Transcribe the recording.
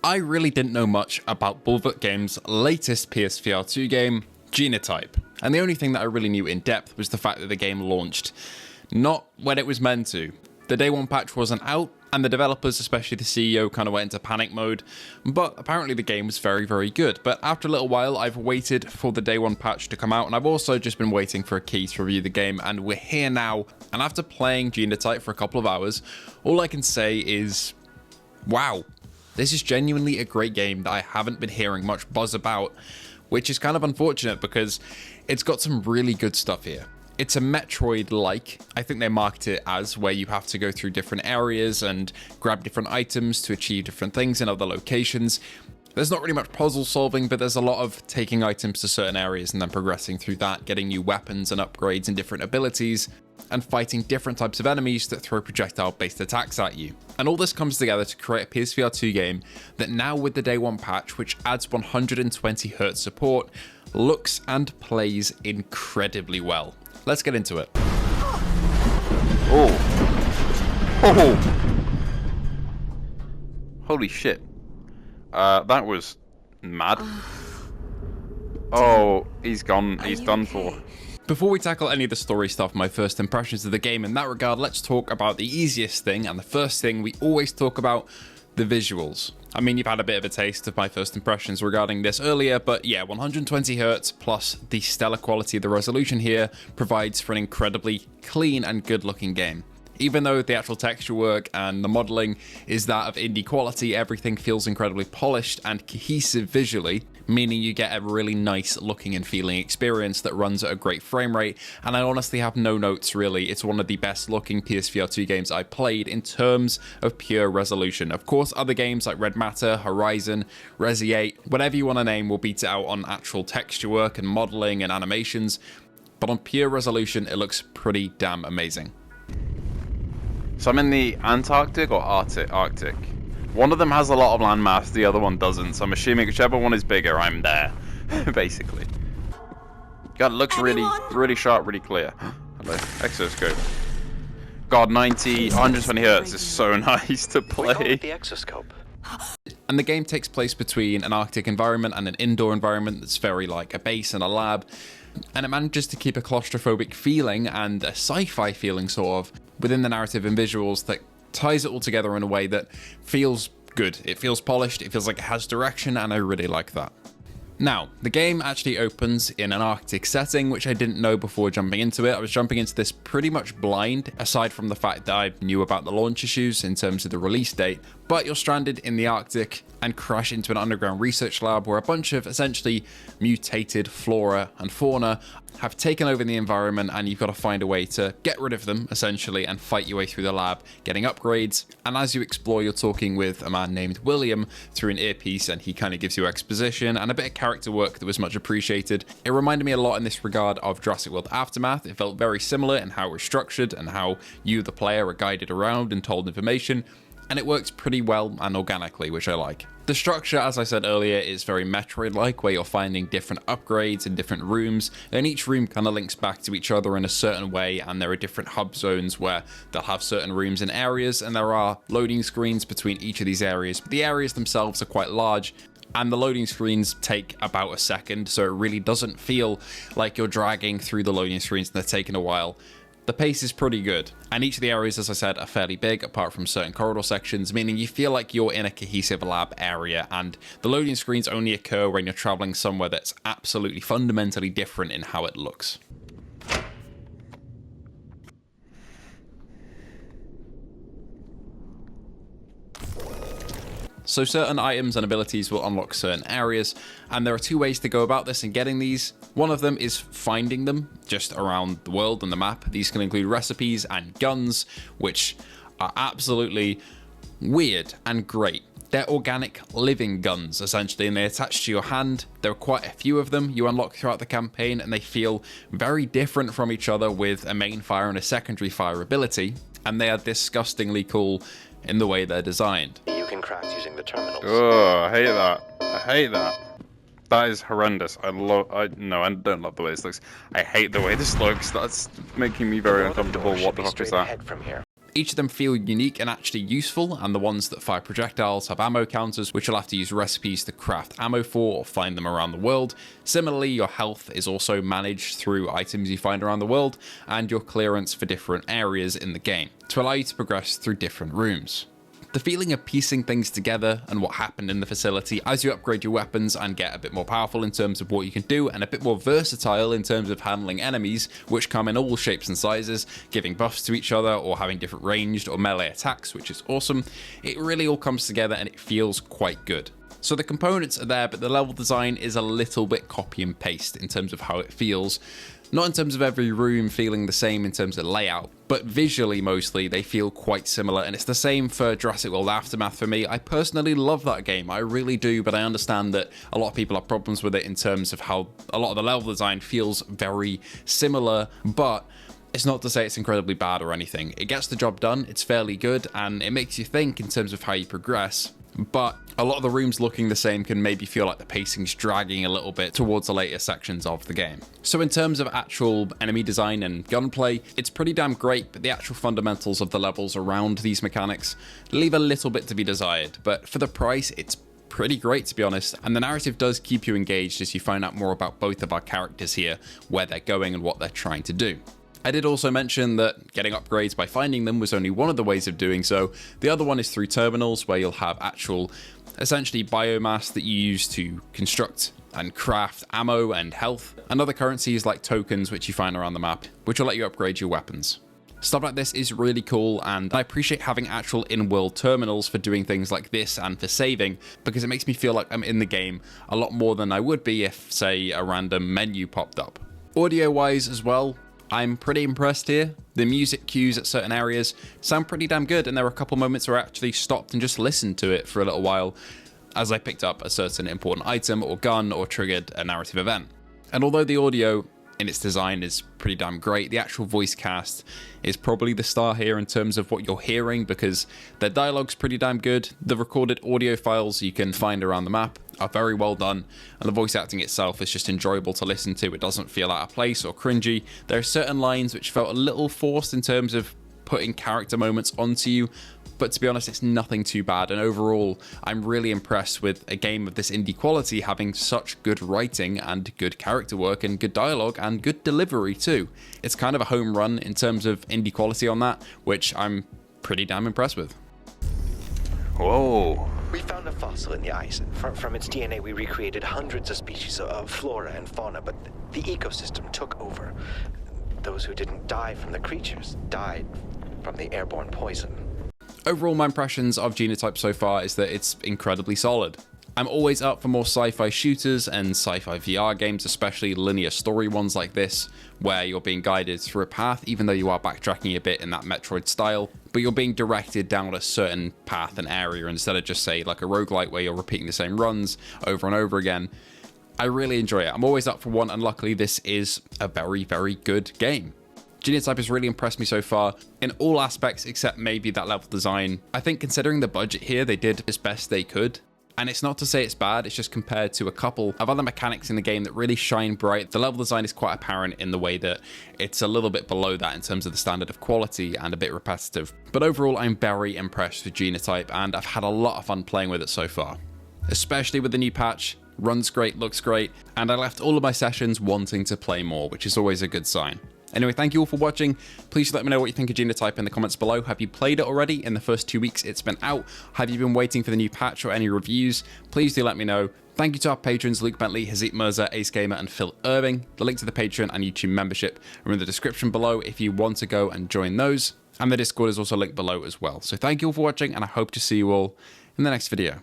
I really didn't know much about Bulwark Games' latest PSVR2 game, GenoType, and the only thing that I really knew in depth was the fact that the game launched not when it was meant to. The day one patch wasn't out, and the developers, especially the CEO, kind of went into panic mode, but apparently the game was very, very good. But after a little while, I've waited for the day one patch to come out, and I've also just been waiting for a key to review the game, and we're here now. And after playing GenoType for a couple of hours, all I can say is, wow, this is genuinely a great game that I haven't been hearing much buzz about, which is kind of unfortunate because it's got some really good stuff here. It's a Metroid-like, I think they market it as, where you have to go through different areas and grab different items to achieve different things in other locations. There's not really much puzzle solving, but there's a lot of taking items to certain areas and then progressing through that, getting new weapons and upgrades and different abilities, and fighting different types of enemies that throw projectile-based attacks at you. And all this comes together to create a PSVR2 game that now with the day one patch, which adds 120Hz support, looks and plays incredibly well. Let's get into it. Oh. Holy shit. That was mad. Oh, he's gone. He's done for. Before we tackle any of the story stuff, my first impressions of the game in that regard, let's talk about the easiest thing and the first thing we always talk about, the visuals. I mean, you've had a bit of a taste of my first impressions regarding this earlier, but yeah, 120Hz plus the stellar quality of the resolution here provides for an incredibly clean and good looking game. Even though the actual texture work and the modeling is that of indie quality, everything feels incredibly polished and cohesive visually, meaning you get a really nice looking and feeling experience that runs at a great frame rate. And I honestly have no notes really. It's one of the best looking PSVR2 games I played in terms of pure resolution. Of course, other games like Red Matter, Horizon, Resi 8, whatever you want to name will beat it out on actual texture work and modeling and animations. But on pure resolution, it looks pretty damn amazing. So I'm in the Antarctic or Arctic. One of them has a lot of landmass, the other one doesn't. So I'm assuming whichever one is bigger, I'm there, basically. God, it looks really sharp, really clear. Hello, exoscope. God, 120Hz is so nice to play. The exoscope. And the game takes place between an Arctic environment and an indoor environment that's very like a base and a lab. And it manages to keep a claustrophobic feeling and a sci-fi feeling sort of within the narrative and visuals that ties it all together in a way that feels good. It feels polished, it feels like it has direction, and I really like that. Now, the game actually opens in an Arctic setting, which I didn't know before jumping into it. I was jumping into this pretty much blind, aside from the fact that I knew about the launch issues in terms of the release date, but you're stranded in the Arctic and crash into an underground research lab where a bunch of essentially mutated flora and fauna have taken over the environment, and you've got to find a way to get rid of them, essentially, and fight your way through the lab, getting upgrades. And as you explore, you're talking with a man named William through an earpiece, and he kind of gives you exposition and a bit of character work that was much appreciated. It reminded me a lot in this regard of Jurassic World Aftermath. It felt very similar in how it was structured and how you, the player, are guided around and told information. And it works pretty well and organically, which I like. The structure, as I said earlier, is very Metroid-like, where you're finding different upgrades in different rooms, and each room kind of links back to each other in a certain way, and there are different hub zones where they'll have certain rooms and areas, and there are loading screens between each of these areas. But the areas themselves are quite large, and the loading screens take about a second, so it really doesn't feel like you're dragging through the loading screens and they're taking a while. The pace is pretty good, and each of the areas, as I said, are fairly big, apart from certain corridor sections, meaning you feel like you're in a cohesive lab area, and the loading screens only occur when you're traveling somewhere that's absolutely fundamentally different in how it looks. So certain items and abilities will unlock certain areas, and there are two ways to go about this and getting these. One of them is finding them just around the world and the map. These can include recipes and guns, which are absolutely weird and great. They're organic living guns, essentially, and they attach to your hand. There are quite a few of them you unlock throughout the campaign, and they feel very different from each other with a main fire and a secondary fire ability, and they are disgustingly cool in the way they're designed. You can craft using the terminals. Oh, I hate that. I hate that. That is horrendous. I don't love the way this looks. I hate the way this looks. That's making me very uncomfortable. What the fuck is that? From here. Each of them feel unique and actually useful, and the ones that fire projectiles have ammo counters, which you'll have to use recipes to craft ammo for or find them around the world. Similarly, your health is also managed through items you find around the world, and your clearance for different areas in the game, to allow you to progress through different rooms. The feeling of piecing things together and what happened in the facility as you upgrade your weapons and get a bit more powerful in terms of what you can do, and a bit more versatile in terms of handling enemies, which come in all shapes and sizes, giving buffs to each other or having different ranged or melee attacks, which is awesome. It really all comes together and it feels quite good. So the components are there, but the level design is a little bit copy and paste in terms of how it feels. Not in terms of every room feeling the same in terms of layout, but visually mostly they feel quite similar, and it's the same for Jurassic World Aftermath for me. I personally love that game, I really do, but I understand that a lot of people have problems with it in terms of how a lot of the level design feels very similar, but it's not to say it's incredibly bad or anything. It gets the job done, it's fairly good, and it makes you think in terms of how you progress. But a lot of the rooms looking the same can maybe feel like the pacing's dragging a little bit towards the later sections of the game. So in terms of actual enemy design and gunplay, it's pretty damn great, but the actual fundamentals of the levels around these mechanics leave a little bit to be desired. But for the price, it's pretty great, to be honest, and the narrative does keep you engaged as you find out more about both of our characters here, where they're going and what they're trying to do. I did also mention that getting upgrades by finding them was only one of the ways of doing so. The other one is through terminals, where you'll have actual, essentially biomass that you use to construct and craft ammo and health, and other currencies like tokens which you find around the map, which will let you upgrade your weapons. Stuff like this is really cool, and I appreciate having actual in-world terminals for doing things like this and for saving, because it makes me feel like I'm in the game a lot more than I would be if, say, a random menu popped up. Audio-wise as well, I'm pretty impressed here. The music cues at certain areas sound pretty damn good, and there were a couple moments where I actually stopped and just listened to it for a little while as I picked up a certain important item or gun or triggered a narrative event. And although the audio in its design is pretty damn great, the actual voice cast is probably the star here in terms of what you're hearing, because their dialogue's pretty damn good. The recorded audio files you can find around the map are very well done, and the voice acting itself is just enjoyable to listen to. It doesn't feel out of place or cringy. There are certain lines which felt a little forced in terms of putting character moments onto you, but to be honest, it's nothing too bad, and overall, I'm really impressed with a game of this indie quality having such good writing and good character work and good dialogue and good delivery too. It's kind of a home run in terms of indie quality on that, which I'm pretty damn impressed with. Whoa. We found a fossil in the ice. From its DNA, we recreated hundreds of species of flora and fauna, but the ecosystem took over. Those who didn't die from the creatures died from the airborne poison. Overall, my impressions of GenoType so far is that it's incredibly solid. I'm always up for more sci-fi shooters and sci-fi VR games, especially linear story ones like this, where you're being guided through a path, even though you are backtracking a bit in that Metroid style, but you're being directed down a certain path and area instead of just, say, like a roguelike where you're repeating the same runs over and over again. I really enjoy it. I'm always up for one, and luckily this is a very, very good game. GenoType has really impressed me so far in all aspects except maybe that level design. I think considering the budget here, they did as best they could. And it's not to say it's bad, it's just compared to a couple of other mechanics in the game that really shine bright. The level design is quite apparent in the way that it's a little bit below that in terms of the standard of quality and a bit repetitive. But overall, I'm very impressed with GenoType, and I've had a lot of fun playing with it so far. Especially with the new patch. Runs great, looks great, and I left all of my sessions wanting to play more, which is always a good sign. Anyway, thank you all for watching. Please let me know what you think of GenoType in the comments below. Have you played it already in the first 2 weeks it's been out? Have you been waiting for the new patch or any reviews? Please do let me know. Thank you to our patrons Luke Bentley, Hazit Mirza, Ace Gamer, and Phil Irving. The link to the Patreon and YouTube membership are in the description below if you want to go and join those. And the Discord is also linked below as well. So thank you all for watching, and I hope to see you all in the next video.